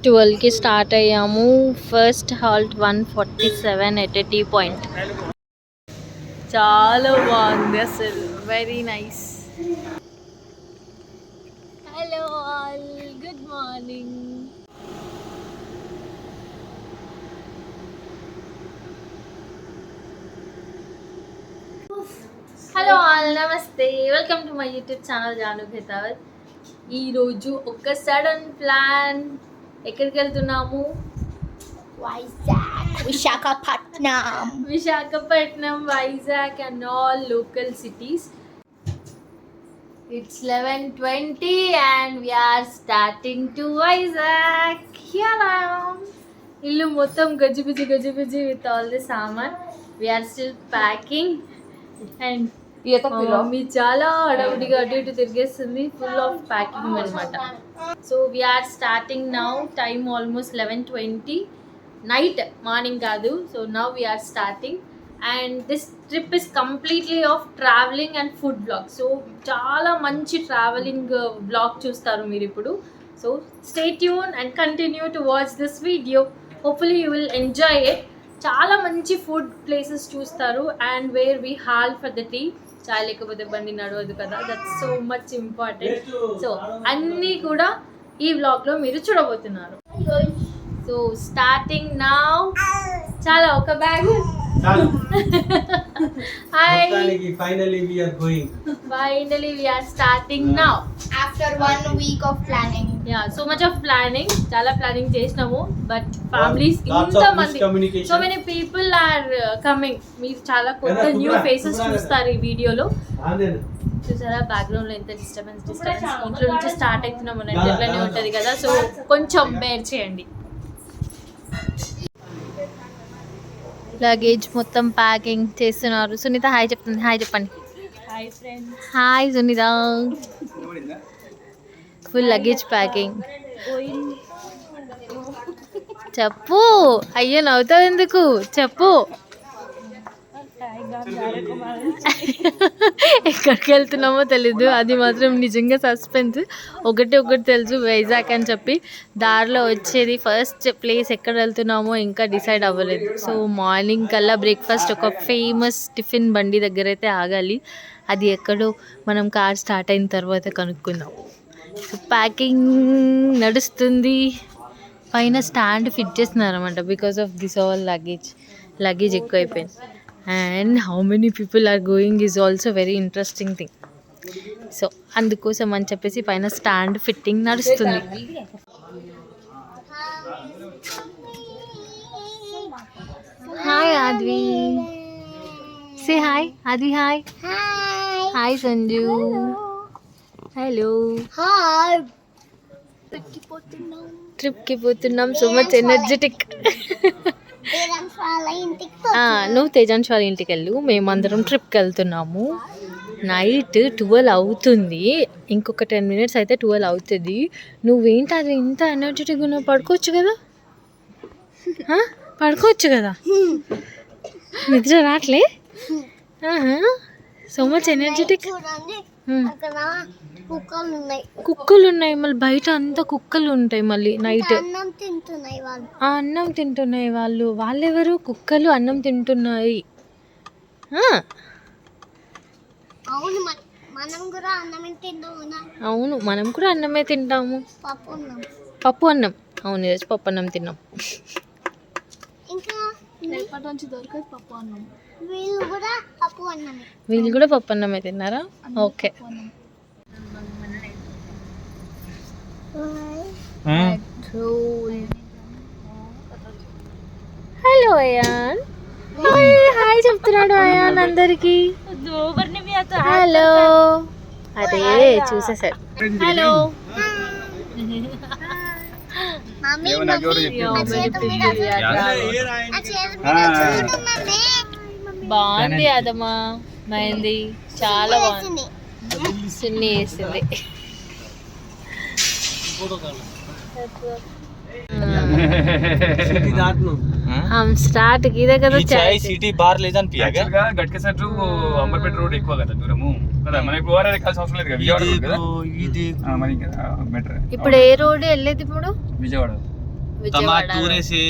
12కి start అయ్యాము. First halt 147 at tea point. చాలా బాగుంది అసలు, very nice. Hello all, good morning. Hello all, namaste, welcome to my YouTube channel Janu Khetavath. ఈరోజు ఒక sudden plan. ఎక్కడికి వెళ్తున్నాము? Visakhapatnam, Vizag and all local cities. It's 11:20 and we are starting to Vizag. Hello. Illu mottam gajibiji with all the saman. We are still packing and mummy చాలా అడవుడిగా అటు ఇటు తిరిగేస్తుంది, full of packing అనమాట. So we are starting now. Time almost 11:20 night, morning కాదు. So now we are starting and this trip is completely of travelling and food blog. So చాలా మంచి travelling blog చూస్తారు మీరు ఇప్పుడు. So stay tune and continue to watch this video. Hopefully you will enjoy it. చాలా మంచి food places చూస్తారు and where we halt for the tea. చాయ్ లేకపోతే బండి నడవదు కదా, that's so much important. So అన్నీ కూడా ఈ వ్లాగ్లో మీరు చూడబోతున్నారు. So starting now. చాలా ఒక bag. Finally we are starting now after 1 week of planning. Yeah, so much of planning. చాలా ప్లానింగ్ చేసినాము, బట్ ఫ్యామిలీస్ ఇంత మంది, so many people are coming. మీరు చాలా కొత్త న్యూ ఫేసెస్ చూస్తారు ఈ వీడియోలో. చూసారా బ్యాక్గ్రౌండ్ లో ఎంత డిస్టర్బెన్స్. ఇంట్లో నుంచి స్టార్ట్ అవుతున్నాము, ఎట్లనే ఉంటది కదా. సో కొంచెం బేర్ చేయండి. లగేజ్ మొత్తం ప్యాకింగ్ చేస్తున్నారు. సునీత హాయ్ చెప్తుంది. హాయ్ చెప్పండి. Hi friends. Hi Sunita. Full luggage packing. చెప్పు. అయ్యో నవ్వుతావు ఎందుకు, చెప్పు. ఎక్కడికి వెళ్తున్నామో తెలీదు, అది మాత్రం నిజంగా సస్పెన్స్. ఒకటి తెలుసు, వైజాగ్ అని చెప్పి. దారిలో వచ్చేది ఫస్ట్ ప్లేస్ ఎక్కడ వెళ్తున్నామో ఇంకా డిసైడ్ అవ్వలేదు. సో మార్నింగ్ కల్లా బ్రేక్ఫాస్ట్ ఒక ఫేమస్ టిఫిన్ బండి దగ్గర అయితే ఆగాలి. అది ఎక్కడో మనం కార్ స్టార్ట్ అయిన తర్వాత కనుక్కుందాం. సో ప్యాకింగ్ నడుస్తుంది. పైన స్టాండ్ ఫిట్ చేస్తున్నారు అనమాట, because of this all luggage ఎక్కువైపోయింది. And how many people are going is also very interesting thing. So అందుకోసం అని చెప్పేసి పైన స్టాండ్ ఫిట్టింగ్ నడుస్తుంది. Hi Advi, say hi. Advi hi. Hi Sanju. Hello. Hi. ట్రిప్కి పోతున్నాం. So much energetic. నువ్వు తేజాన్స్ వాళ్ళ ఇంటికి వెళ్ళు, మేమందరం ట్రిప్కి వెళ్తున్నాము. నైట్ 12 అవుతుంది, ఇంకొక 10 minutes అయితే 12 అవుతుంది. నువ్వేంటి అది ఇంత ఎనర్జెటిక్గా ఉన్నావు? పడుకోవచ్చు కదా, పడుకోవచ్చు కదా. నిద్ర రావట్లే? So much energetic. కుక్కలు ఉన్నాయి మళ్ళీ బయట, అంతా కుక్కలు ఉంటాయి మళ్ళీ నైట్. అన్నం తింటున్నాయి వాళ్ళు. వాళ్ళెవరు? కుక్కలు అన్నం తింటున్నాయి. అవును, మనం కూడా అన్నమే తింటాము. పప్పు అన్నం. అవును, ఈరోజు పప్పు అన్నం తిన్నాం. వీళ్ళు కూడా పప్పు అన్నమే తిన్నారా? ఓకే. హలో అయాన్. హాయ్ చెప్తున్నాడు అయాన్ అందరికి. హలో. అదే చూసేసారు. హలో. బాగుంది అదమ్మా, మైంది చాలా బాగుంది. సున్ని వేసింది. हम स्टार्ट किया కదా చాయ్ సిటీ బార్ లేదని పియాగా గట్కే సెంటర్ అంబర్పేట రోడ్ ఎక్కువ కదా దూరము కదా, మనకి ఓవర్ కాల్సిన అవసరం లేదు కదా. విజయవాడ రోడ్ కదా, ఇది మనకి బెటర్. ఇప్పుడు ఏ రోడ్ వెళ్ళేది? ఇప్పుడు విజయవాడ విజయవాడ टूर से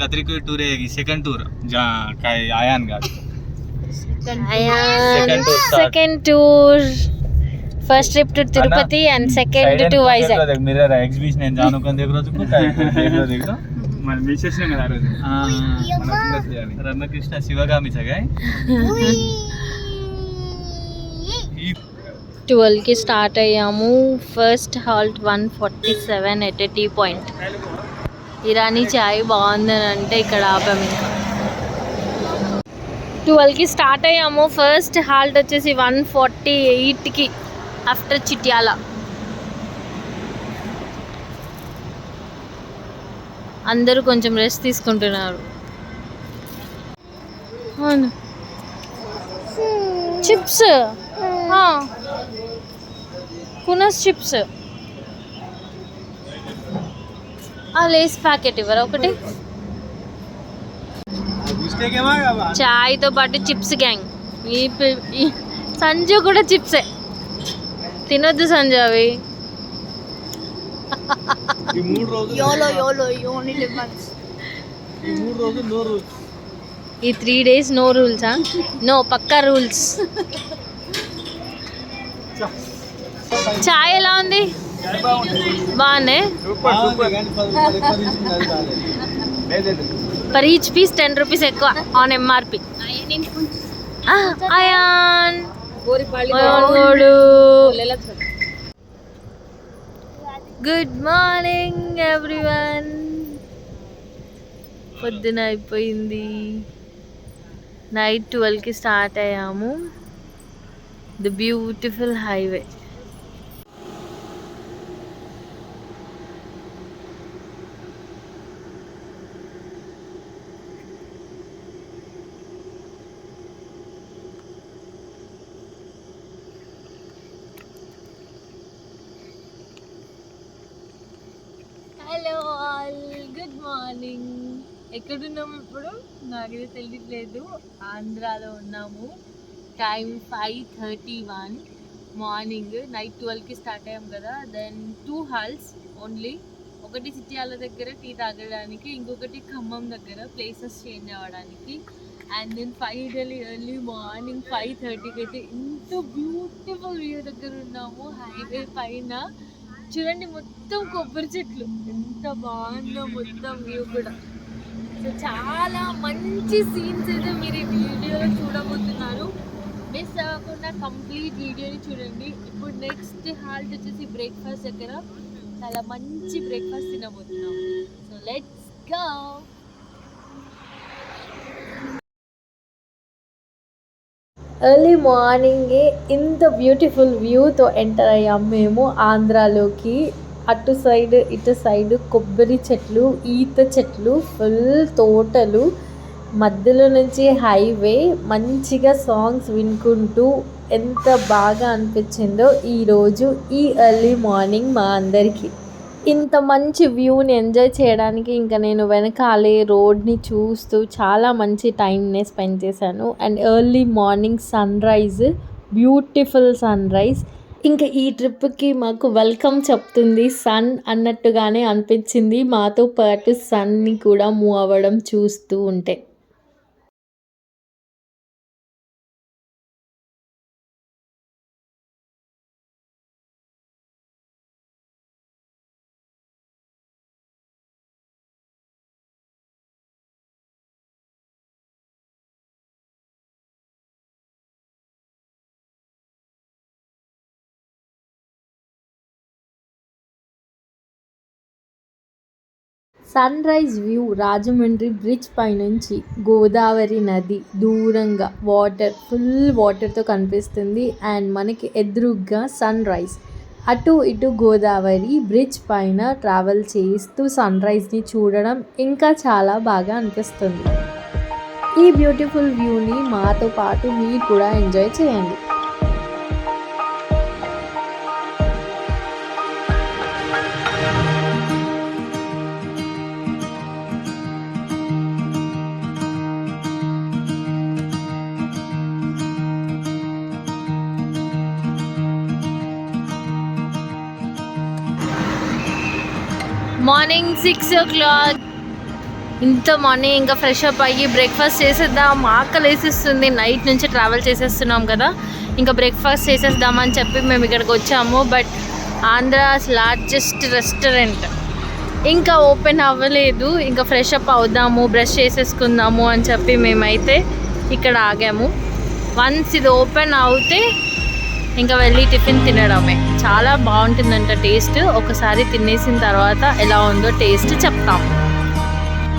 कतरी को टूर है सेकंड टूर जहाँ आयान का Second tour start. Second tour first trip to Tirupati and second to Vizag mirror exhibition है जानो कौन देख रहा तुमको देख रहा मन विशेष नहीं करा रहे रमकृष्ण शिवगामी सगाई 12కి స్టార్ట్ అయ్యాము. First halt 147 at tea point. Irani చాయ్ బాగుందని అంటే ఇక్కడ ఆపాము. ఇంకా 12కి స్టార్ట్ అయ్యాము. ఫస్ట్ హాల్ట్ వచ్చేసి 148కి ఆఫ్టర్ చిట్యాల. అందరూ కొంచెం రెస్ట్ తీసుకుంటున్నారు. అవును చిప్స్ కునస్ చిప్స్ ఆ లేస్ ప్యాకెట్ ఇవ్వరా ఒకటి. చాయ్తో పాటు చిప్స్ గ్యాంగ్. ఈ సంజు కూడా చిప్సే తినొద్దు సంజు అవి. YOLO, you only live once. ఈ 3 days నో రూల్సా? నో పక్కా రూల్స్. చాయ్ ఎలా ఉంది? బాగుంది. పర్ ఈచ్ పీస్ 10 రూపీస్ ఎక్కువ on MRP. Ayaan good morning everyone. పొద్దున అయిపోయింది. నైట్ 12కి స్టార్ట్ అయ్యాము. The beautiful highway. Hello all, good morning. ఎక్కడున్నాము ఇప్పుడు నాకైతే తెలియట్లేదు. ఆంధ్రాలో ఉన్నాము. Time 5:31 morning. నైట్ 12కి స్టార్ట్ అయ్యాం కదా. Then 2 halts only. ఒకటి చిట్యాల దగ్గర టీ తాగడానికి, ఇంకొకటి ఖమ్మం దగ్గర ప్లేసెస్ చేంజ్ అవ్వడానికి. And then finally early morning 5:30కి అయితే ఇంత బ్యూటిఫుల్ వ్యూ దగ్గర ఉన్నాము. హైవే పైన చూడండి మొత్తం కొబ్బరి చెట్లు, ఎంత బాగుందో మొత్తం వ్యూ కూడా. సో చాలా మంచి సీన్స్ అయితే మీరు ఈ వీడియోలో చూడబోతున్నారు. మిస్ అవ్వకుండా కంప్లీట్ వీడియోని చూడండి. ఇప్పుడు నెక్స్ట్ హాల్ట్ వచ్చేసి బ్రేక్ఫాస్ట్ దగ్గర చాలా మంచి బ్రేక్ఫాస్ట్ తినబోతున్నాం. So let's go. ఎర్లీ మార్నింగే ఇంత బ్యూటిఫుల్ వ్యూతో ఎంటర్ అయ్యాం మేము ఆంధ్రాలోకి. అటు సైడ్ ఇటు సైడ్ కొబ్బరి చెట్లు, ఈత చెట్లు, ఫుల్ తోటలు, మధ్యలో నుంచి హైవే, మంచిగా సాంగ్స్ వినుకుంటూ ఎంత బాగా అనిపించిందో ఈరోజు ఈ ఎర్లీ మార్నింగ్ మా అందరికీ. ఇంత మంచి వ్యూని ఎంజాయ్ చేయడానికి ఇంకా నేను వెనకాలే రోడ్ని చూస్తూ చాలా మంచి టైంని స్పెండ్ చేశాను. And early morning sunrise, beautiful sunrise. ఇంకా ఈ ట్రిప్కి మాకు వెల్కమ్ చెప్తుంది సన్ అన్నట్టుగానే అనిపించింది, మాతో పాటు సన్ని కూడా మూవ్ అవ్వడం చూస్తూ ఉంటే. Sunrise view Rajahmundry bridge పైనుంచి గోదావరి నది దూరంగా ఫుల్ వాటర్తో కనిపిస్తుంది. అండ్ మనకి ఎదురుగ్గా సన్ రైజ్, అటు ఇటు గోదావరి బ్రిడ్జ్ పైన ట్రావెల్ చేస్తూ సన్ రైజ్ని చూడడం ఇంకా చాలా బాగా అనిపిస్తుంది. ఈ బ్యూటిఫుల్ వ్యూని మాతో పాటు మీరు కూడా ఎంజాయ్ చేయండి. Morning 6 o'clock. ఇంత మార్నింగ్ ఇంకా ఫ్రెష్ అప్ అయ్యి బ్రేక్ఫాస్ట్ చేసేద్దాం. ఆకలి వేసేస్తుంది, నైట్ నుంచి ట్రావెల్ చేసేస్తున్నాం కదా, ఇంకా బ్రేక్ఫాస్ట్ చేసేద్దామని చెప్పి మేము ఇక్కడికి వచ్చాము. బట్ ఆంధ్రాస్ లార్జెస్ట్ రెస్టారెంట్ ఇంకా ఓపెన్ అవ్వలేదు. ఇంకా ఫ్రెష్ అప్ అవుదాము, బ్రష్ చేసేసుకుందాము అని చెప్పి మేమైతే ఇక్కడ ఆగాము. వన్స్ ఇది ఓపెన్ అవుతే ఇంకా వెళ్ళి టిఫిన్ తినడమే. చాలా బాగుంటుందంట టేస్ట్. ఒకసారి తినేసిన తర్వాత ఎలా ఉందో టేస్ట్ చెప్తాం.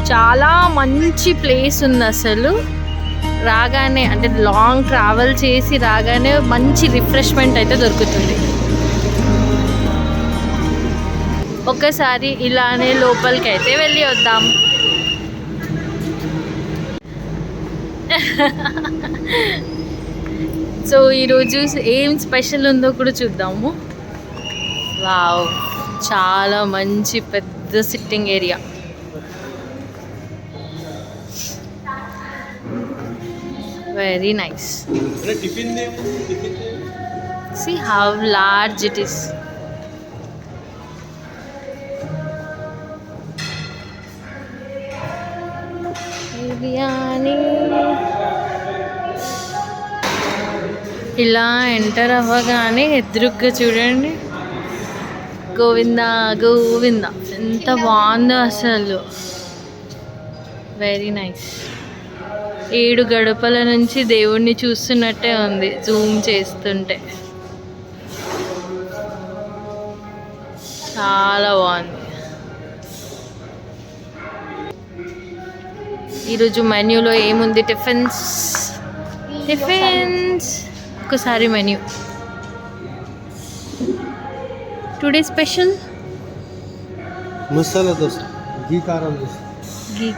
చాలా మంచి ప్లేస్ ఉంది అసలు. రాగానే అంటే లాంగ్ ట్రావెల్ చేసి రాగానే మంచి రిఫ్రెష్మెంట్ అయితే దొరుకుతుంది. ఒక్కసారి ఇలానే లోపలికి అయితే వెళ్ళి వద్దాం. సో ఈరోజు ఏం స్పెషల్ ఉందో కూడా చూద్దాము. వావ్, చాలా మంచి పెద్ద sitting area. Very nice. See how large it is. Biryani. ఇలా ఎంటర్ అవ్వగానే ఎదురుగ్గా చూడండి, గోవిందా గోవిందా, ఎంత బాగుందో అసలు. Very nice. 7 గడపల నుంచి దేవుణ్ణి చూస్తున్నట్టే ఉంది జూమ్ చేస్తుంటే. చాలా బాగుంది. ఈరోజు మెన్యూలో ఏముంది? టిఫిన్స్. ఒకసారి menu. Today special masala dosa, ghee కారం దోశ. ఘీ.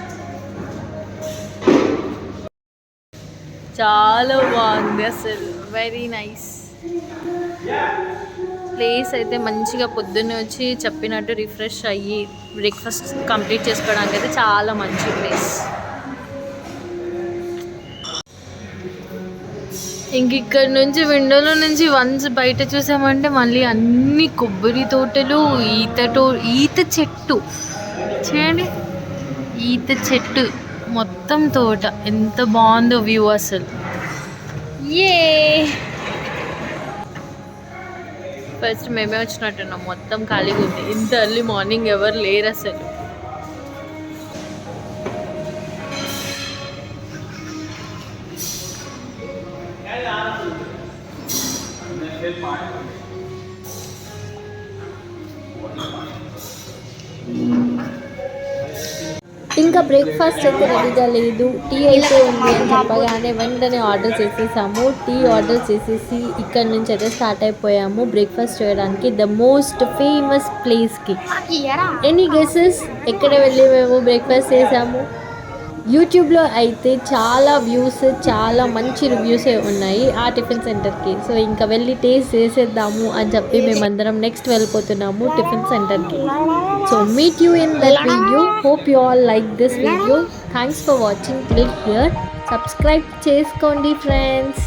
చాలా బాగుంది అసలు. వెరీ నైస్ ప్లేస్ అయితే. మంచిగా పొద్దున్నే వచ్చి చెప్పినట్టు రిఫ్రెష్ అయ్యి బ్రేక్ఫాస్ట్ కంప్లీట్ చేసుకోవడానికి అయితే చాలా మంచి ప్లేస్. ఇంక ఇక్కడ నుంచి విండోలో నుంచి వన్స్ బయట చూసామంటే మళ్ళీ అన్ని కొబ్బరి తోటలు, ఈత చెట్టు చూడండి, ఈత చెట్టు మొత్తం తోట. ఎంత బాగుందో వ్యూ అసలు. ఫస్ట్ మేమే వచ్చినట్టున్నాం, మొత్తం ఖాళీగా ఉంది. ఇంత ఎర్లీ మార్నింగ్ ఎవరు లేరు అసలు. ఇంకా బ్రేక్ఫాస్ట్ అయితే రెడీగా లేదు, టీ అయితే ఉంది అని చెప్పగానే వెంటనే ఆర్డర్ చేసేసాము. టీ ఆర్డర్ చేసేసి ఇక్కడ నుంచి అయితే స్టార్ట్ అయిపోయాము బ్రేక్ఫాస్ట్ చేయడానికి ద మోస్ట్ ఫేమస్ ప్లేస్కి. ఎనీ గెసెస్ ఎక్కడ వెళ్ళి మేము బ్రేక్ఫాస్ట్ చేసాము? యూట్యూబ్లో అయితే చాలా వ్యూస్, చాలా మంచి రివ్యూసే ఉన్నాయి ఆ టిఫిన్ సెంటర్కి. సో ఇంకా వెళ్ళి టేస్ట్ చేసేద్దాము అని చెప్పి మేమందరం నెక్స్ట్ వెళ్ళిపోతున్నాము టిఫిన్ సెంటర్కి. So meet you in that video. Hope you all like this video. Thanks for watching till here. Subscribe చేసుకోండి ఫ్రెండ్స్.